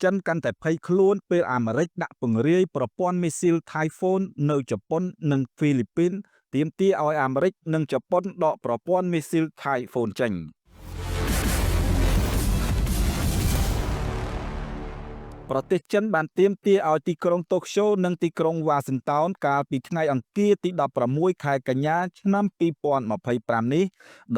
ចិនកាន់តែភ័យខ្លួនពេលអាមេរិកដាក់ពង្រាយប្រព័ន្ធមីស៊ីល Typhoon នៅជប៉ុននិងហ្វីលីពីនទាមទារឲ្យអាមេរិកនិងជប៉ុនដកប្រព័ន្ធមីស៊ីល Typhoon ចេញប្រទេសចិនបានទាមទារឲ្យទីក្រុងតូក្យូនិងទីក្រុងវ៉ាស៊ីនតោនកាលពីថ្ងៃអង្គារទី16ខែកញ្ញាឆ្នាំ2025នេះ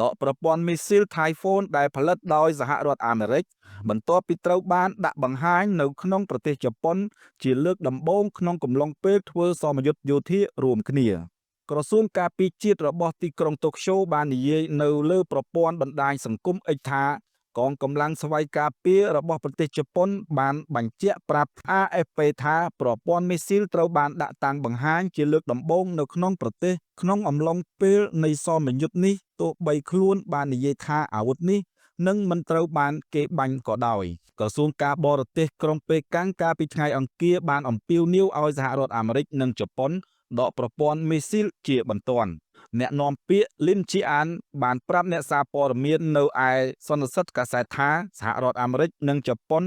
ដកប្រព័ន្ធមីស៊ីល Typhoon ដែលផលិតដោយសហរដ្ឋអាមេរិកបន្ទាប់ពីត្រូវបានដាក់បង្ហាញនៅក្នុងប្រទេសជប៉ុនជាលើកដំបូងក្នុងកំឡុងពេលធ្វើសមយុទ្ធយោធារួមគ្នាក្រសួងការពារជាតិរបស់ទីក្រុងតូក្យូបាននិយាយនៅលើប្រព័ន្ធបណ្ដាញសង្គម X ថាកងកម្លាំងស្វ័យការពាររបស់ប្រទេសជប៉ុនបានបញ្ជាក់ប្រាប់ AFP ថាប្រព័ន្ធមីស៊ីលត្រូវបានដាក់តាំងបង្ហាញជាលើកដំបូងនៅក្នុងប្រទេសក្នុងអំឡុងពេលនៃសមយុទ្ធនេះទោះបីខ្លួនបាននិយាយថាអាវុធនេះនឹងមិនត្រូវបានគេបាញ់ក៏ដោយក្រសួងការបរទេសក្រុងប៉េកាំងកាលពីថ្ងៃអង្គារបានអំពាវនាវឲ្យសហរដ្ឋអាមេរិកនិងជប៉ុនដកប្រព័ន្ធមីស៊ីលជាបន្ទាន់អ្នកនាំពាក្យ Lin Jian បានប្រាប់អ្នកសារព័ត៌មាននៅឯសន្និសីទកាសែតថាសហរដ្ឋអាមេរិកនិងជប៉ុន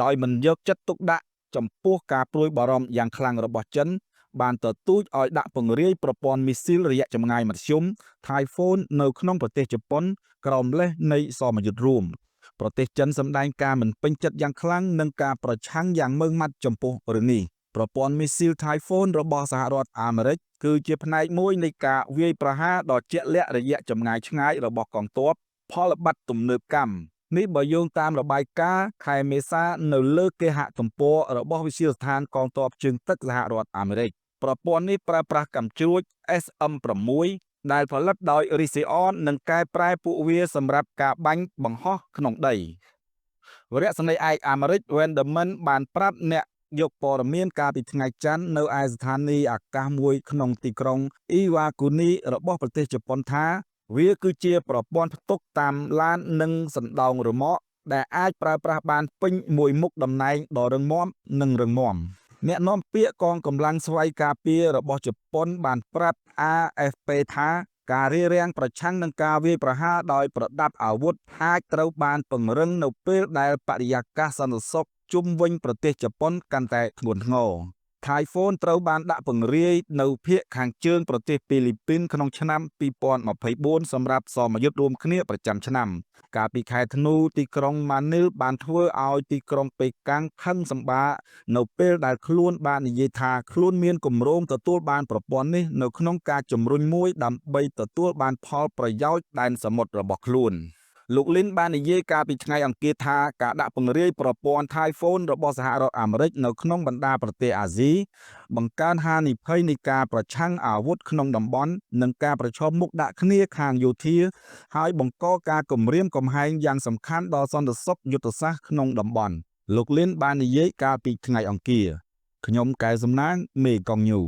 ដោយមិនយកចិត្តទុកដាក់ចំពោះការព្រួយបារម្ភយ៉ាងខ្លាំងរបស់ចិនបានទទូចឲ្យដាក់ពង្រាយប្រព័ន្ធមីស៊ីលរយៈចម្ងាយមធ្យម Typhoon នៅក្នុងប្រទេសជប៉ុនក្រោមលេសនៃសមយុទ្ធរួមប្រទេសចិនសម្ដែងការមិនពេញចិត្តយ៉ាងខ្លាំងនឹងការប្រឆាំងយ៉ាងម៉ឺងម៉ាត់ចំពោះរឿងនេះប្រព័ន្ធមីស៊ីល Typhoon របស់សហរដ្ឋអាមេរិកគឺជាផ្នែកមួយនៃការវាយប្រហារដ៏ជាក់លាក់រយៈចម្ងាយឆ្ងាយរបស់កងទ័ពផលប័ត្រទំនើបកម្មនេះបើយោងតាមរបាយការណ៍ខែមេសានៅលើគេហទំព័ររបស់វិទ្យាស្ថានកងទ័ពជើងទឹកសហរដ្ឋអាមេរិកប្រព័ន្ធនេះប្រើប្រាស់កាំជ្រួច SM-6 ដែលផលិតដោយ Raytheon និងកែប្រែពួកវាសម្រាប់ការបាញ់បង្ហោះក្នុងដីវរៈសេនីយ៍ឯកអាមេរិក Wenderman បានប្រាប់អ្នកយកព័ត៌មានកាលពីថ្ងៃច័ន្ទនៅឯស្ថានីយ៍អាកាសមួយក្នុងទីក្រុងអ៊ីវ៉ាគូនីរបស់ប្រទេសជប៉ុនថាវាគឺជាប្រព័ន្ធផ្ទុកតាមឡាននិងសណ្ដោងរមាក់ដែលអាចប្រើប្រាស់បានពេញមួយមុខតំណែងដ៏រឹងមាំនិងរឹងមាំអ្នកនាំពាក្យកងកម្លាំងស្វ័យការពាររបស់ជប៉ុនបានប្រាប់ AFP ថាការរារាំងប្រឆាំងនឹងការវាយប្រហារដោយប្រដាប់អាវុធអាចត្រូវបានពង្រឹងនៅពេលដែលបរិយាកាសសន្តិសុខជុំវិញប្រទេសជប៉ុនកាន់តែធ្ងន់ធ្ងរ Typhoon ត្រូវបានដាក់ពង្រាយនៅភាគខាងជើងប្រទេសហ្វីលីពីនក្នុងឆ្នាំ2024សម្រាប់សមយុទ្ធរួមគ្នាប្រចាំឆ្នាំកាលពីខែធ្នូទីក្រុងម៉ានីលបានធ្វើឲ្យទីក្រុងប៉េកាំងខឹងសម្បារនៅពេលដែលខ្លួនបាននិយាយថាខ្លួនមានគម្រោងទទួលបានប្រព័ន្ធនេះនៅក្នុងការជំរុញមួយដើម្បីទទួលបានផលប្រយោជន៍ដែនសមុទ្ររបស់ខ្លួនលោកលីនបាននិយាយកាលពីថ្ងៃអង្គារថាការដាក់ពង្រាយប្រព័ន្ធ Typhoon របស់សហរដ្ឋអាមេរិកនៅក្នុងបណ្ដាប្រទេសអាស៊ីបង្កើនហានិភ័យនៃការប្រឆាំងអាវុធក្នុងតំបន់និងការប្រឈមមុខដាក់គ្នាខាងយោធាហើយបង្កការគំរាមកំហែងយ៉ាងសំខាន់ដល់សន្តិសុខយុទ្ធសាស្ត្រក្នុងតំបន់លោកលីនបាននិយាយកាលពីថ្ងៃអង្គារខ្ញុំកែសំណាងមេកងញូ